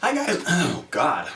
Hi guys. Oh god.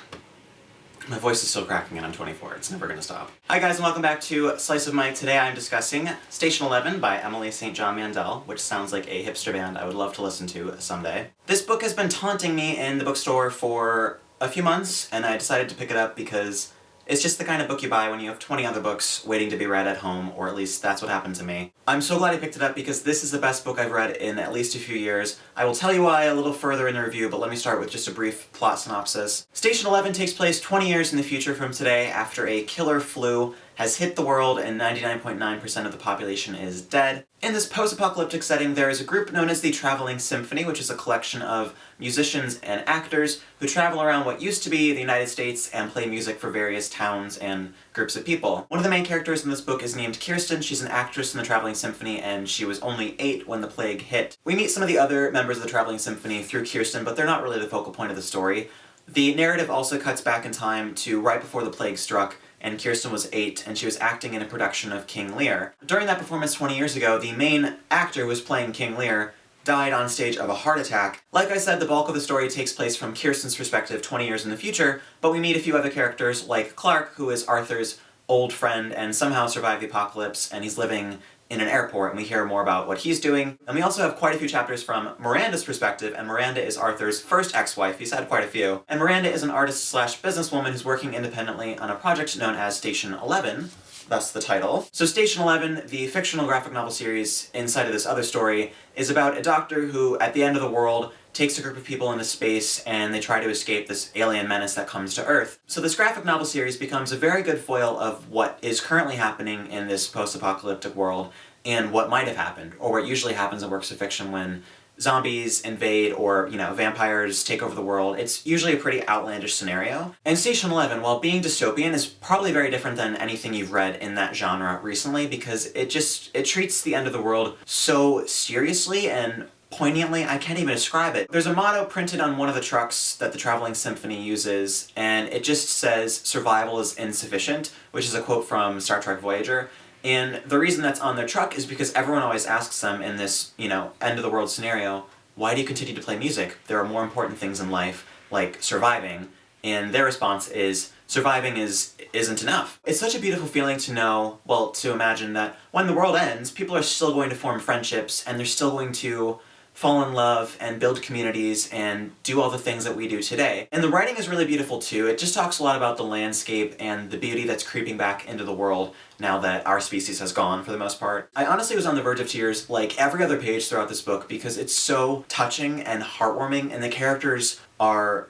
My voice is still cracking and I'm 24. It's never gonna stop. Hi guys and welcome back to Slice of Mike. Today I'm discussing Station 11 by Emily St. John Mandel, which sounds like a hipster band I would love to listen to someday. This book has been taunting me in the bookstore for a few months, and I decided to pick it up because it's just the kind of book you buy when you have 20 other books waiting to be read at home, or at least that's what happened to me. I'm so glad I picked it up because this is the best book I've read in at least a few years. I will tell you why a little further in the review, but let me start with just a brief plot synopsis. Station 11 takes place 20 years in the future from today after a killer flu has hit the world and 99.9% of the population is dead. In this post-apocalyptic setting, there is a group known as the Traveling Symphony, which is a collection of musicians and actors who travel around what used to be the United States and play music for various towns and groups of people. One of the main characters in this book is named Kirsten. She's an actress in the Traveling Symphony, and she was only 8 when the plague hit. We meet some of the other members of the Traveling Symphony through Kirsten, but they're not really the focal point of the story. The narrative also cuts back in time to right before the plague struck, and Kirsten was 8, and she was acting in a production of King Lear. During that performance 20 years ago, the main actor who was playing King Lear died on stage of a heart attack. Like I said, the bulk of the story takes place from Kirsten's perspective 20 years in the future, but we meet a few other characters like Clark, who is Arthur's old friend and somehow survived the apocalypse, and he's living in an airport, and we hear more about what he's doing. And we also have quite a few chapters from Miranda's perspective, and Miranda is Arthur's first ex-wife. He's had quite a few. And Miranda is an artist-slash-businesswoman who's working independently on a project known as Station 11, thus the title. So Station 11, the fictional graphic novel series inside of this other story, is about a doctor who, at the end of the world, takes a group of people into space and they try to escape this alien menace that comes to Earth. So this graphic novel series becomes a very good foil of what is currently happening in this post-apocalyptic world and what might have happened, or what usually happens in works of fiction when zombies invade or, vampires take over the world. It's usually a pretty outlandish scenario. And Station 11, while being dystopian, is probably very different than anything you've read in that genre recently because it treats the end of the world so seriously and poignantly, I can't even describe it. There's a motto printed on one of the trucks that the Traveling Symphony uses, and it just says, "Survival is insufficient," which is a quote from Star Trek Voyager. And the reason that's on their truck is because everyone always asks them in this, end-of-the-world scenario, why do you continue to play music? There are more important things in life, like surviving. And their response is, surviving isn't enough. It's such a beautiful feeling to know, to imagine that when the world ends, people are still going to form friendships, and they're still going to fall in love and build communities and do all the things that we do today. And the writing is really beautiful too. It just talks a lot about the landscape and the beauty that's creeping back into the world now that our species has gone for the most part. I honestly was on the verge of tears like every other page throughout this book because it's so touching and heartwarming, and the characters are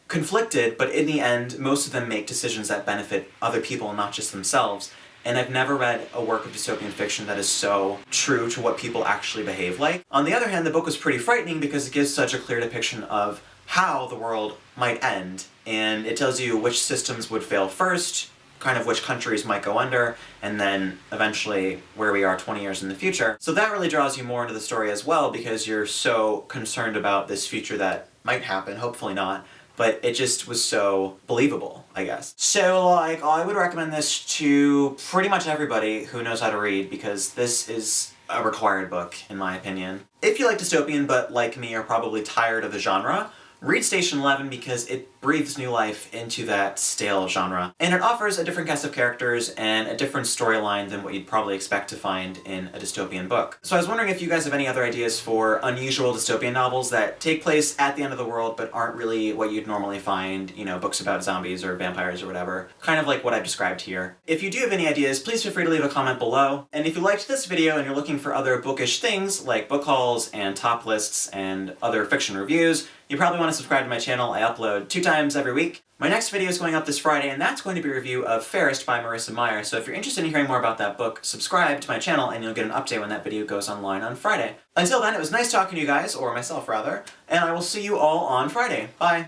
conflicted, but in the end, most of them make decisions that benefit other people and not just themselves. And I've never read a work of dystopian fiction that is so true to what people actually behave like. On the other hand, the book was pretty frightening because it gives such a clear depiction of how the world might end, and it tells you which systems would fail first, kind of which countries might go under, and then eventually where we are 20 years in the future. So that really draws you more into the story as well because you're so concerned about this future that might happen, hopefully not, but it just was so believable, I guess. So, I would recommend this to pretty much everybody who knows how to read because this is a required book, in my opinion. If you like dystopian, but like me are probably tired of the genre, read Station 11 because it breathes new life into that stale genre. And it offers a different cast of characters and a different storyline than what you'd probably expect to find in a dystopian book. So I was wondering if you guys have any other ideas for unusual dystopian novels that take place at the end of the world but aren't really what you'd normally find, books about zombies or vampires or whatever. Kind of like what I've described here. If you do have any ideas, please feel free to leave a comment below. And if you liked this video and you're looking for other bookish things like book hauls and top lists and other fiction reviews, you probably want to subscribe to my channel. I upload 2 times every week. My next video is going up this Friday, and that's going to be a review of Fairest by Marissa Meyer, so if you're interested in hearing more about that book, subscribe to my channel and you'll get an update when that video goes online on Friday. Until then, it was nice talking to you guys, or myself rather, and I will see you all on Friday. Bye!